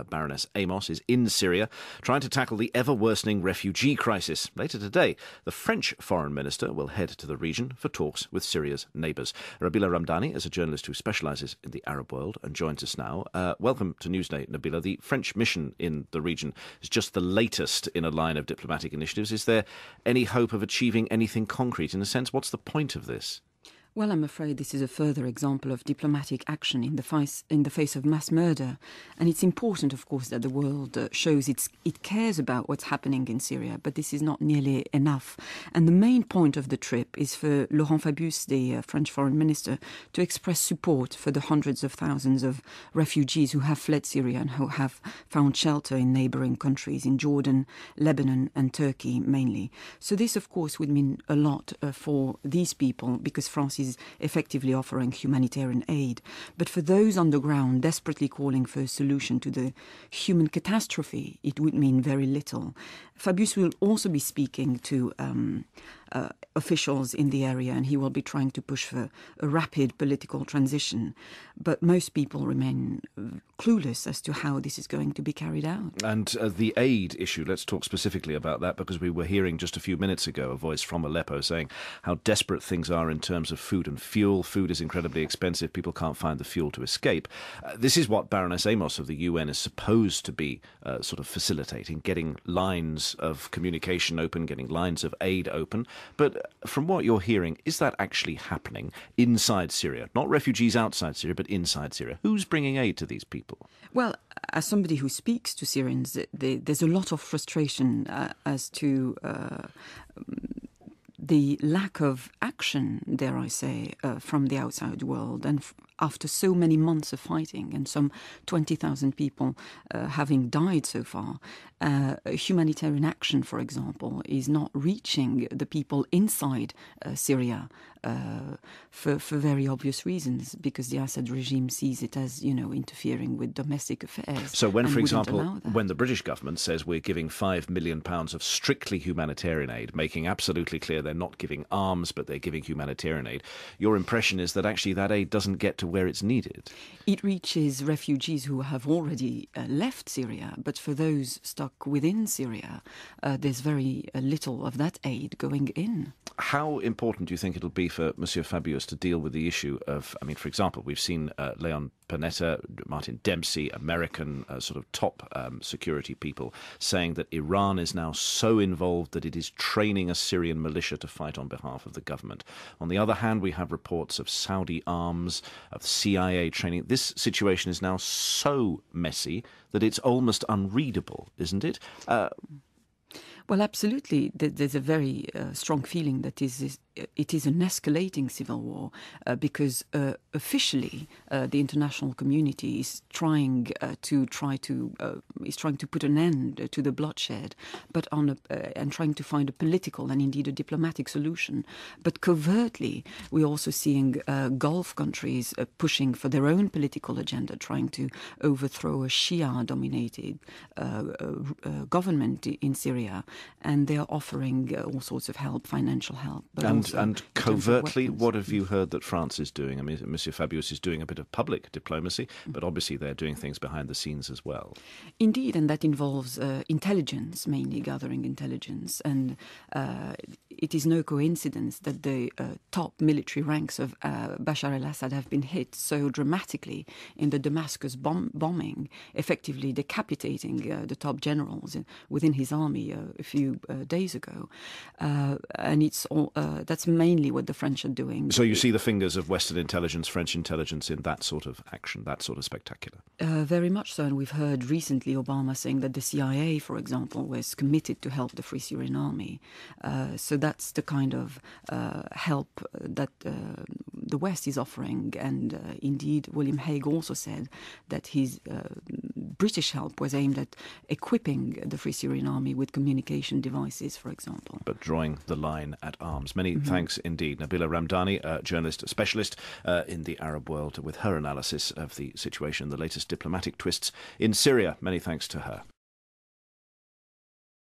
Baroness Amos is in Syria, trying to tackle the ever-worsening refugee crisis. Later today, the French foreign minister will head to the region for talks with Syria's neighbours. Nabila Ramdani is a journalist who specialises in the Arab world and joins us now. Welcome to Newsday, Nabila. The French mission in the region is just the latest in a line of diplomatic initiatives. Is there any hope of achieving anything concrete? In a sense, what's the point of this? Well, I'm afraid this is a further example of diplomatic action in the face of mass murder. And it's important, of course, that the world shows it cares about what's happening in Syria, but this is not nearly enough. And the main point of the trip is for Fabius, the French foreign minister, to express support for the hundreds of thousands of refugees who have fled Syria and who have found shelter in neighbouring countries, in Jordan, Lebanon and Turkey mainly. So this, of course, would mean a lot for these people, because France is effectively offering humanitarian aid. But for those on the ground desperately calling for a solution to the human catastrophe, it would mean very little. Fabius will also be speaking to officials in the area, and he will be trying to push for a rapid political transition. But most people remain clueless as to how this is going to be carried out. And the aid issue, let's talk specifically about that, because we were hearing just a few minutes ago a voice from Aleppo saying how desperate things are in terms of food and fuel. Food is incredibly expensive. People can't find the fuel to escape. This is what Baroness Amos of the UN is supposed to be sort of facilitating, getting lines of communication open, getting lines of aid open. But from what you're hearing, is that actually happening inside Syria? Not refugees outside Syria, but inside Syria. Who's bringing aid to these people? Well, as somebody who speaks to Syrians, there's a lot of frustration as to the lack of action, dare I say, from the outside world. And after so many months of fighting and some 20,000 people having died so far, humanitarian action, for example, is not reaching the people inside Syria for very obvious reasons, because the Assad regime sees it as, interfering with domestic affairs. So when, for example, when the British government says we're giving £5 million of strictly humanitarian aid, making absolutely clear they're not giving arms, but they're giving humanitarian aid, your impression is that actually that aid doesn't get to where it's needed? It reaches refugees who have already left Syria, but for those stuck within Syria, there's very little of that aid going in. How important do you think it'll be for Monsieur Fabius to deal with the issue of, for example, we've seen Leon Panetta, Martin Dempsey, American sort of top security people saying that Iran is now so involved that it is training a Syrian militia to fight on behalf of the government. On the other hand, we have reports of Saudi arms, of CIA training. This situation is now so messy that it's almost unreadable, isn't it? Well, absolutely. There's a very strong feeling that it is an escalating civil war because officially the international community is trying to put an end to the bloodshed, but and trying to find a political and indeed a diplomatic solution. But covertly, we're also seeing Gulf countries pushing for their own political agenda, trying to overthrow a Shia-dominated government in Syria. And they are offering all sorts of help, financial help. And covertly, what have you heard that France is doing? Monsieur Fabius is doing a bit of public diplomacy, but obviously they're doing things behind the scenes as well. Indeed, and that involves intelligence, mainly gathering intelligence. And it is no coincidence that the top military ranks of Bashar al-Assad have been hit so dramatically in the Damascus bombing, effectively decapitating the top generals within his army a few days ago. And it's all, that's mainly what the French are doing. So you see the fingers of Western intelligence, French intelligence in that sort of action, that sort of spectacular? Very much so. And we've heard recently Obama saying that the CIA, for example, was committed to help the Free Syrian Army. So that's the kind of help that the West is offering. And indeed, William Hague also said that his British help was aimed at equipping the Free Syrian Army with communication devices, for example. But drawing the line at arms. Many thanks indeed. Nabila Ramdani, a journalist, a specialist in the Arab world, with her analysis of the situation, the latest diplomatic twists in Syria. Many thanks to her.